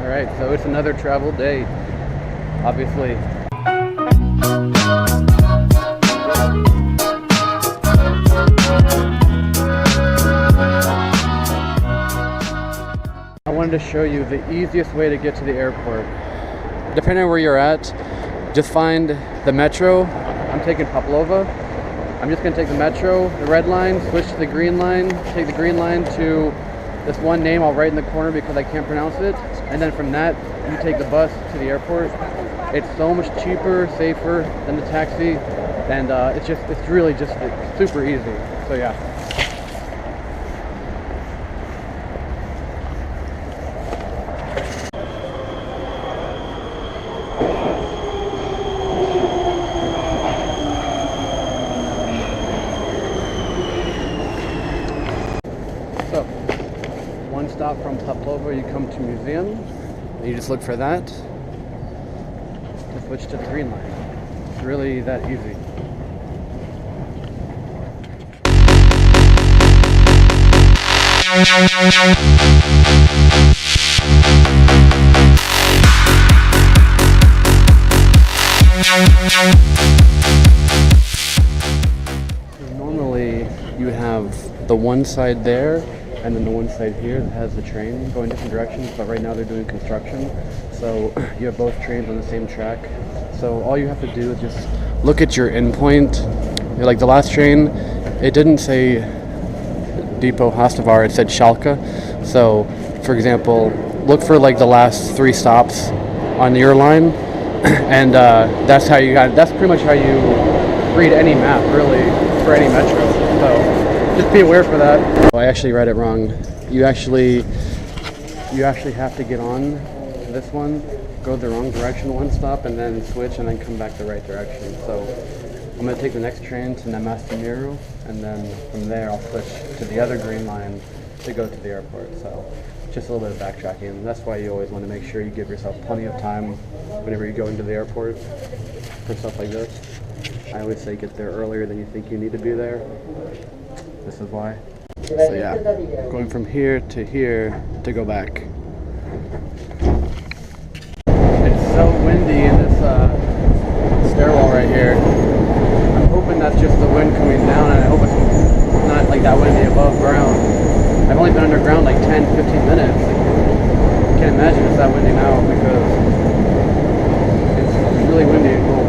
Alright, so it's another travel day, obviously. I wanted to show you the easiest way to get to the airport. Depending on where you're at, just find the metro. I'm taking Poplova. I'm just going to take the metro, the red line, switch to the green line, take the green line to this one name I'll write in the corner because I can't pronounce it, and then from that you take the bus to the airport. It's so much cheaper, safer than the taxi, and it's really just super easy. So yeah. So, one stop from Poplova, you come to museum, and you just look for that, to switch to the green line. It's really that easy. So normally you have the one side there and then the one side here that has the train going different directions, but right now they're doing construction, so you have both trains on the same track. So all you have to do is just look at your endpoint. Like the last train, it didn't say Depot Hostevar, it said Schalke. So for example, look for like the last 3 stops on your line, and that's pretty much how you read any map really for any metro. So just be aware for that. Oh, I actually read it wrong. You actually have to get on this one, go the wrong direction one stop, and then switch, and then come back the right direction. So I'm going to take the next train to Namastimiru, and then from there I'll switch to the other green line to go to the airport. So just a little bit of backtracking. That's why you always want to make sure you give yourself plenty of time whenever you go into the airport for stuff like this. I always say get there earlier than you think you need to be there. This is why. So yeah, going from here to go back. It's so windy in this stairwell right here. I'm hoping that's just the wind coming down, and I hope it's not like that windy above ground. I've only been underground like 10-15 minutes. I can't imagine it's that windy now because it's really windy and cold.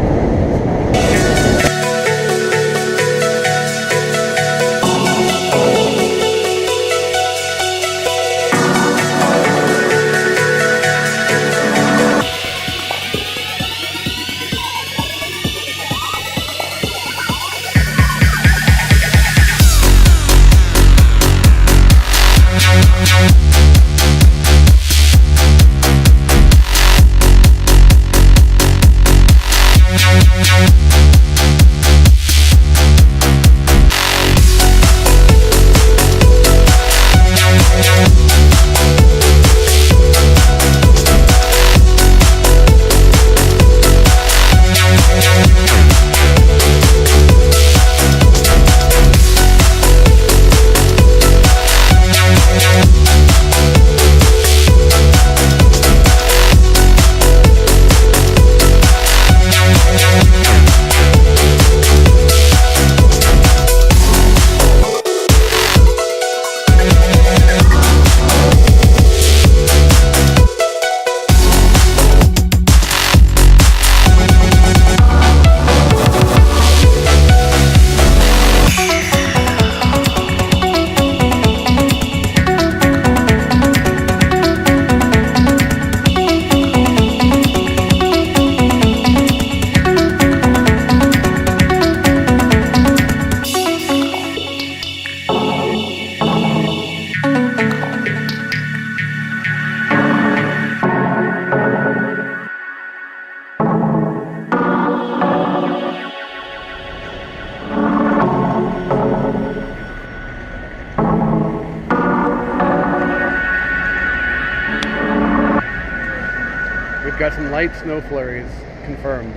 Got some light snow flurries confirmed.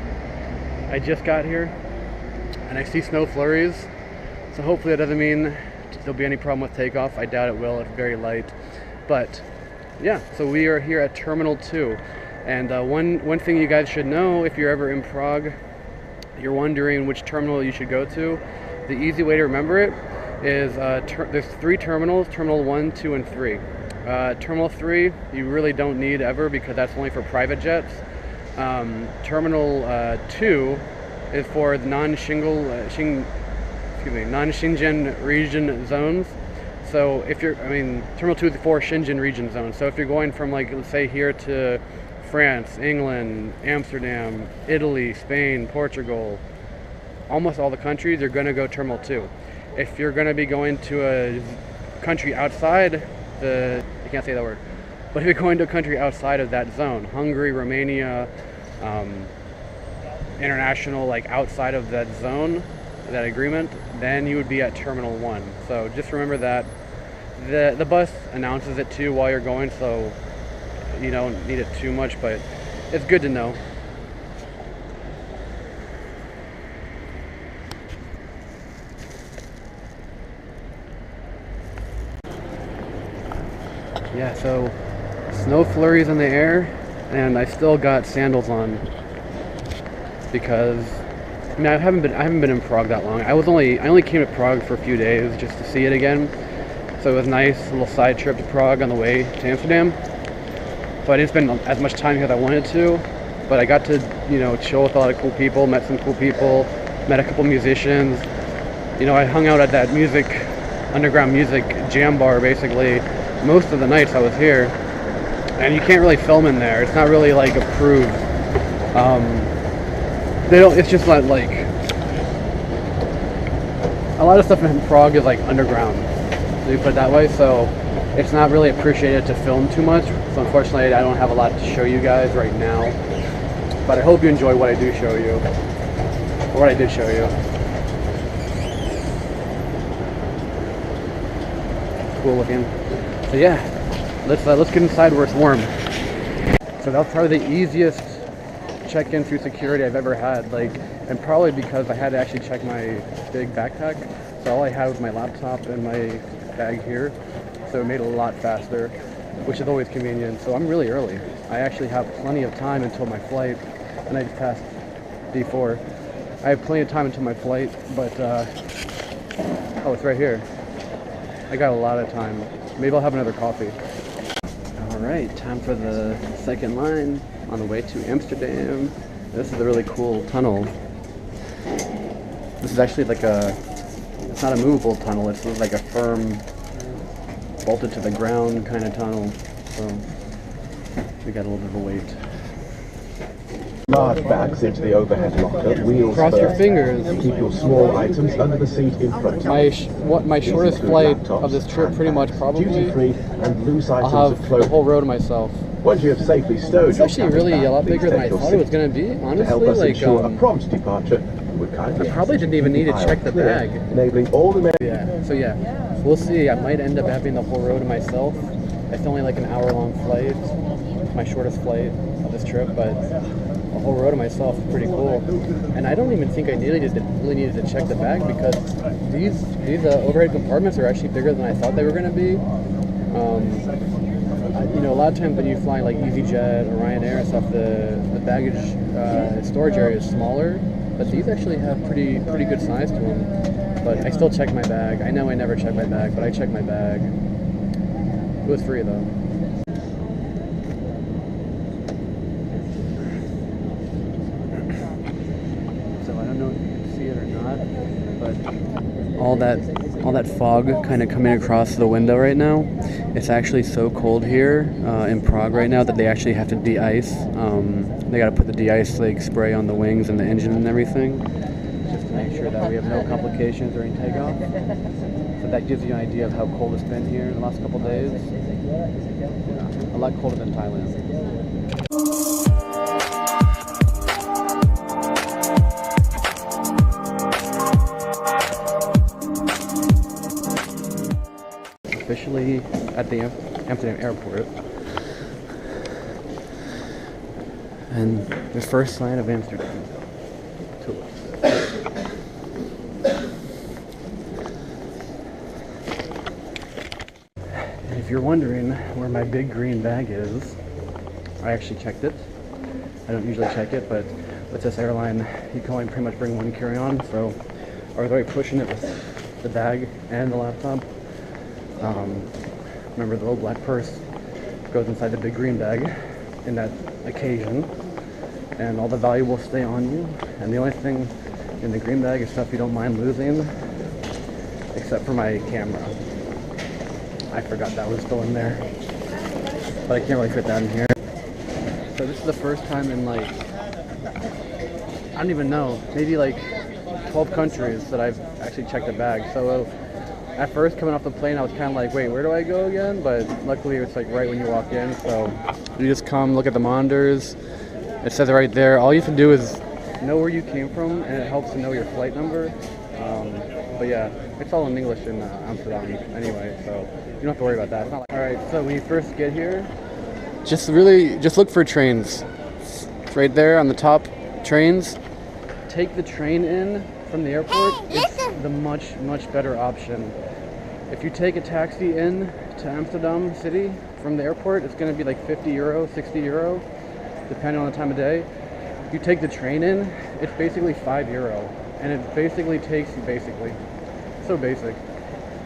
I just got here and I see snow flurries, so hopefully that doesn't mean there'll be any problem with takeoff. I doubt it will. It's very light, but Yeah, so we are here at Terminal 2. And one thing you guys should know, if you're ever in Prague, you're wondering which terminal you should go to, the easy way to remember it is there's 3 terminals, Terminal 1, 2, and 3. Terminal 3 you really don't need ever because that's only for private jets. Terminal 2 is for the non-Schengen region zones. So if you're, Terminal 2 is for Schengen region zones. So if you're going from, like, let's say here to France, England, Amsterdam, Italy, Spain, Portugal, almost all the countries, you're going to go Terminal 2. If you're going to be going to a country outside I can't say that word, but if you're going to a country outside of that zone, Hungary, Romania, international, like outside of that zone, that agreement, then you would be at Terminal 1. So just remember that. The bus announces it too while you're going, so you don't need it too much, but it's good to know. Yeah, so snow flurries in the air, and I still got sandals on because I haven't been in Prague that long. I only came to Prague for a few days just to see it again. So it was nice, a little side trip to Prague on the way to Amsterdam. So I didn't spend as much time here as I wanted to, but I got to, chill with a lot of cool people, met some cool people, met a couple musicians. I hung out at that underground music jam bar basically most of the nights I was here, and you can't really film in there. It's not really like approved. It's just not like, a lot of stuff in Prague is like underground, so you put it that way, so it's not really appreciated to film too much. So unfortunately I don't have a lot to show you guys right now, but I hope you enjoy what I do show you, or what I did show you. Cool looking. So yeah, let's get inside where it's warm. So that was probably the easiest check-in through security I've ever had, and probably because I had to actually check my big backpack. So all I had was my laptop and my bag here, so it made it a lot faster, which is always convenient. So I'm really early. I actually have plenty of time until my flight, and I just passed D4. I have plenty of time until my flight, but oh, it's right here. I got a lot of time. Maybe I'll have another coffee. Alright, time for the second line on the way to Amsterdam. This is a really cool tunnel. This is actually like it's not a movable tunnel, it's like a firm, bolted to the ground kind of tunnel. So we got a little bit of a wait. Large bags into the overhead locker, wheels Cross your first. fingers. Keep your small items under the seat in front. My shortest flight of this trip, pretty much probably, Duty-free and loose items I'll of have clothing. the whole row to myself. Once you have safely stowed It's your actually cabin really bag, a lot please bigger than I take your thought it was seat. going to be, To help us honestly. ensure a prompt departure, we would kindly I probably didn't even need to check the bag. enabling all the men. So we'll see. I might end up having the whole row to myself. It's only like an hour-long flight, my shortest flight of this trip, but a whole row to myself is pretty cool. And I don't even think I really needed to check the bag because these overhead compartments are actually bigger than I thought they were going to be. A lot of times when you fly like EasyJet or Ryanair and stuff, the baggage storage area is smaller, but these actually have pretty good size to them. But I still check my bag. I know I never check my bag, but I check my bag. It was free though. So I don't know if you can see it or not, but all that fog kind of coming across the window right now. It's actually so cold here in Prague right now that they actually have to de-ice. They got to put the de-ice spray on the wings and the engine and everything, just to make sure that we have no complications during takeoff. So that gives you an idea of how cold it's been here in the last couple days. Yeah, a lot colder than Thailand. Officially at the Amsterdam Airport, and the first sign of Amsterdam to us. And if you're wondering where my big green bag is, I actually checked it. I don't usually check it, but with this airline, you can only pretty much bring one carry-on, so I was already pushing it with the bag and the laptop. Remember, the little black purse goes inside the big green bag in that occasion, and all the valuables stay on you, and the only thing in the green bag is stuff you don't mind losing, except for my camera. I forgot that was still in there, but I can't really fit that in here. So this is the first time in like, I don't even know, maybe like 12 countries that I've actually checked a bag. So at first coming off the plane I was kind of like, wait, where do I go again? But luckily it's like right when you walk in, so you just come look at the monitors. It says it right there. All you have to do is know where you came from, and it helps to know your flight number. But yeah, it's all in English in Amsterdam anyway, so you don't have to worry about that. It's not like, all right, so when you first get here, just look for trains. It's right there on the top, trains. Take the train in from the airport. It's the much better option. If you take a taxi in to Amsterdam city from the airport, it's going to be like 50 euro, 60 euro, depending on the time of day. If you take the train in, it's basically 5 euro, and it basically takes you, so basic.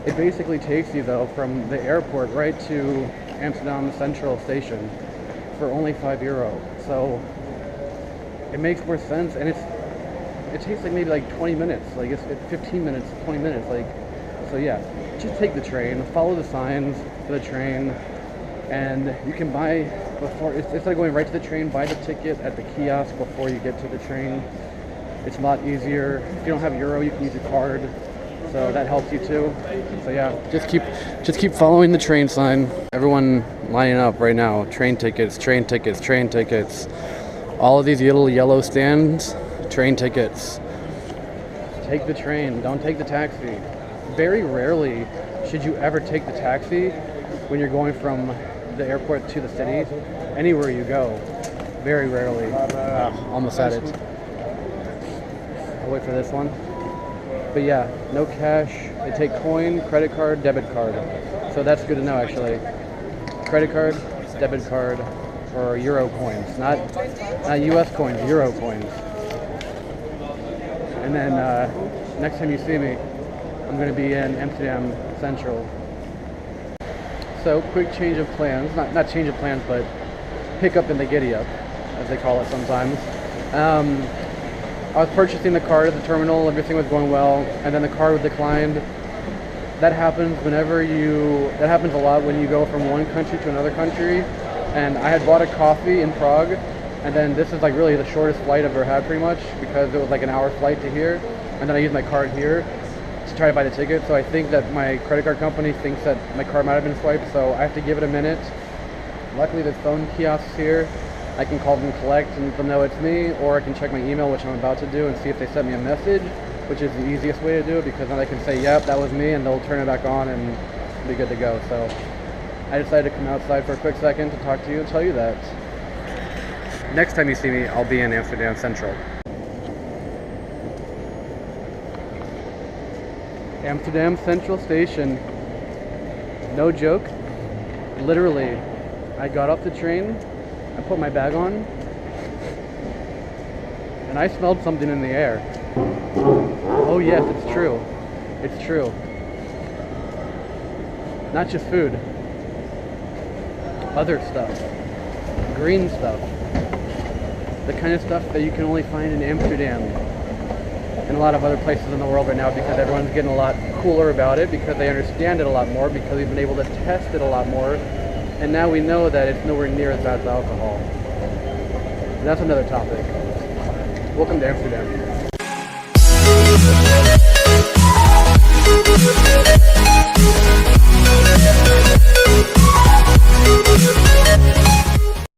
It basically takes you though from the airport right to Amsterdam Central Station for only 5 euro. So it makes more sense, and it takes like maybe like 20 minutes, like it's 15 minutes, 20 minutes, like, so yeah, just take the train, follow the signs for the train, and you can buy before, instead of going right to the train, buy the ticket at the kiosk before you get to the train. It's a lot easier. If you don't have euro, you can use your card, so that helps you too. So yeah, just keep following the train sign. Everyone lining up right now. Train tickets, train tickets, train tickets. All of these little yellow stands, train tickets. Take the train, don't take the taxi. Very rarely should you ever take the taxi when you're going from the airport to the city, anywhere you go. Very rarely. Almost at it. I'll wait for this one. But yeah, no cash. They take coin, credit card, debit card. So that's good to know actually. Credit card, debit card, or euro coins. Not US coins, euro coins. And then next time you see me, I'm going to be in Amsterdam Central. So quick change of plans, not change of plans, but pick up in the giddy up, as they call it sometimes. I was purchasing the card at the terminal, everything was going well, and then the card was declined. That happens that happens a lot when you go from one country to another country. And I had bought a coffee in Prague, and then this is like really the shortest flight I've ever had pretty much, because it was like an hour flight to here, and then I used my card here to try to buy the ticket. So I think that my credit card company thinks that my card might have been swiped, so I have to give it a minute. Luckily there's phone kiosks here. I can call them collect and let them know it's me, or I can check my email, which I'm about to do, and see if they sent me a message, which is the easiest way to do it, because then I can say, yep, that was me, and they'll turn it back on and be good to go. So I decided to come outside for a quick second to talk to you and tell you that. Next time you see me, I'll be in Amsterdam Central. Amsterdam Central Station. No joke. Literally, I got off the train, I put my bag on, and I smelled something in the air. Oh yes, it's true. It's true. Not just food. Other stuff. Green stuff. The kind of stuff that you can only find in Amsterdam and a lot of other places in the world right now, because everyone's getting a lot cooler about it, because they understand it a lot more, because we've been able to test it a lot more, and now we know that it's nowhere near as bad as alcohol. And that's another topic. Welcome to Amsterdam.